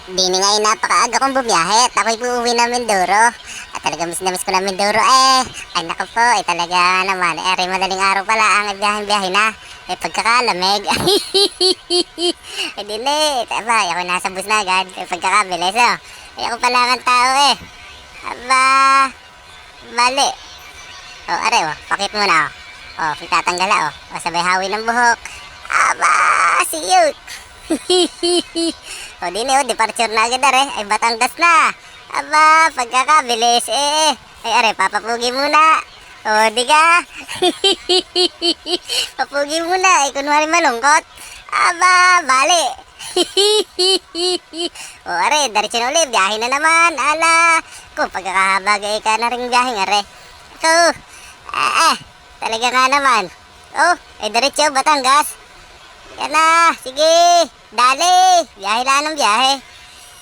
Dini nga napakaaga kong bumiyahe at ako'y uuwi ng Mindoro. At talaga miss na miss ko na Mindoro Ay naku po, talaga naman. Madaling araw pala ang biyahe na. Pagkakalamig. Dili, aba, ako nasa bus na agad. Pagkakabilis, ako pala ang tao Aba, bali. Pakit mo na tatanggal sabay hawi ng buhok. Aba, siyot. Departure na agad ay Batangas na. Aba, pagkakabilis papapugi muna. Di ka? Papugi muna, kunwari malungkot. Aba, bali. Diretso na ulit, biyahe na naman. Ala, kung pagkakahabagay ka na rin biyahe Ito, talaga nga naman. Diretso, Batangas. Yan na, sige, dali, biyahe lang ng biyahe.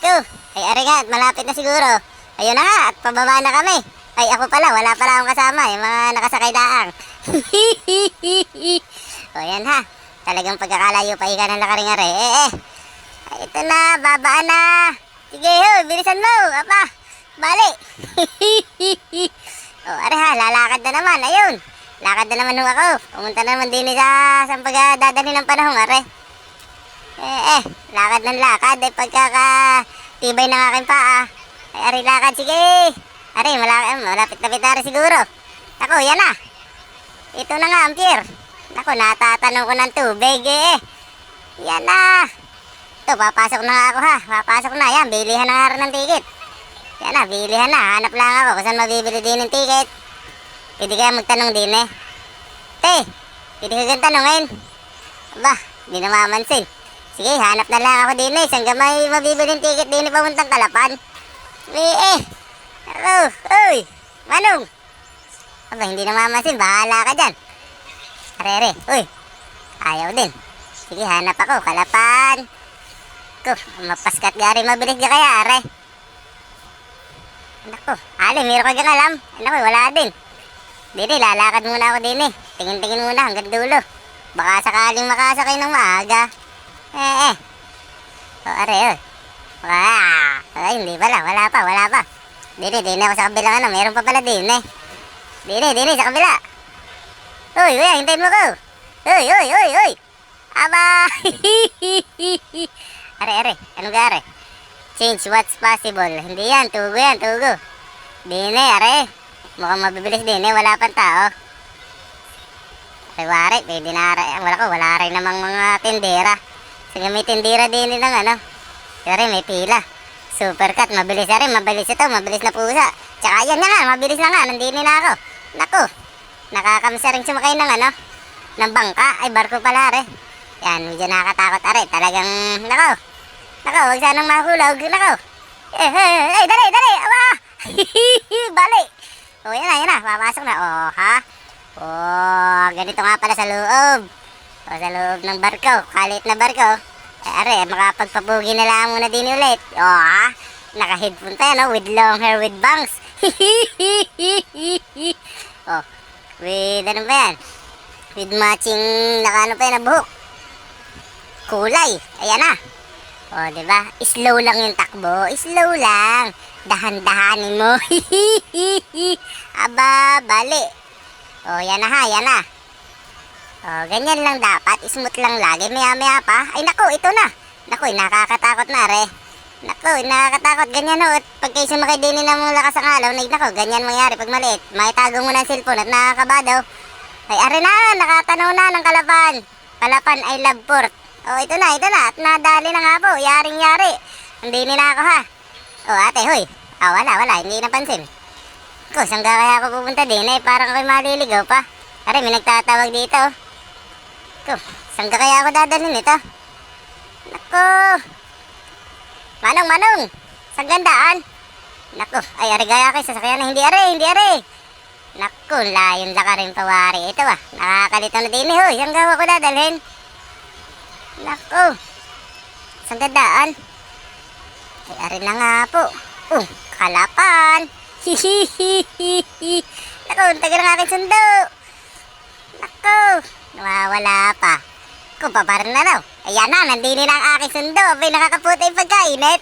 Ito, nga, malapit na siguro. Ayun na nga, at pababa na kami. Ako pala, wala pala akong kasama, yung mga nakasakay daang. Yan ha, talagang pagkakalayo pa ika ng lakaring ito na, babaan na. Sige, bilisan mo, apa, bali. Lalakad na naman, ayun. Lakad na naman ako. Pumunta na naman din sa pagdadali ng panahon, lakad ng lakad. Pagkakatibay ng aking paa. Lakad, sige. Malapit-lapit na siguro. Ako, yan na. Ito na nga, Ampere. Ako, natatanong ko ng tubig, Yan na. Ito, papasok na nga ako, Papasok na, yan. Bilihan na nga rin ng ticket. Yan na, bilihan na. Hanap lang ako kung saan mabibili din ng ticket. Pwede kaya magtanong din pwede ka ganun tanongin. Aba, di na mamansin. Sige, hanap na lang ako din saan ka may mabibiling ticket din pamuntang Kalapan. Hello, Manong. Aba, hindi na mamansin, bahala ka dyan. Ayaw din. Sige, hanap ako, Kalapan. Mapaskat gari, mabilis ka kaya, Naku, meron ka dyan alam. Naku, wala din. Dili, lalakad muna ako din Tingin-tingin muna hanggang dulo. Baka sakaling makasakay ng maaga. Hindi pala, wala pa. Dili ako sa kabila meron pa pala din Dili, sa kabila. Hintayin mo ko. Aba. Ano ka Change what's possible. Hindi yan, tugo. Dili, mukhang mabibilis din wala pang tao. Pwede na wala rin namang mga tindera. Sige, may tindera din ng may pila. Supercut, mabilis mabilis ito, mabilis na pusa. Tsaka yan nga, mabilis na nga, nandini na ako. Naku, nakakamsa rin sumakay ng bangka, barko pala Yan, medyo nakakatakot talagang, wag sanang mahulog, dali, awa! Bali! Yan na, papasok na. Ganito nga pala sa loob. Sa loob ng barko, kalit na barko. Makapagpapugi na lang muna din ulit. Naka-headphone tayo, with long hair, with bangs. With ano ba yan? With matching, na buhok. Kulay, ayan na. Diba? Slow lang yung takbo. Slow lang. Dahan-dahanin mo. Aba, bali. Yan na. Ganyan lang dapat. Smooth lang lagi. Maya-maya pa. Ay, naku, ito na. Naku, nakakatakot na, Naku, nakakatakot. Ganyan, Pag kayo sumakay din ng mga lakas ang alaw, naku, ganyan mangyari pag maliit. Maitago mo ng cellphone at nakakabadaw. Ay, na. Nakatanaw na ng Kalapan. Kalapan ay love port. Ito na. At nadali na nga po. Yaring-yari. Hindi na ako, ate, wala. Hindi napansin. Saan kaya ako pupunta din parang ako'y maliligaw pa. May nagtatawag dito. Saan kaya ako dadalhin ito? Naku. Manong. Saan gandaan? Naku, kaya kayo sasakyan na hindi. Naku, layon la ka rin pawari. Ito nakakalito na din saan kaya ako dadalhin? Naku. Saan gandaan? Na nga po. Kalapan. Naku, tagal ng aking sundo. Naku, nawawala pa. Naku, paparan na raw. Ayan na, nandini na ang aking sundo. Abay, nakakaputi yung pagkainit.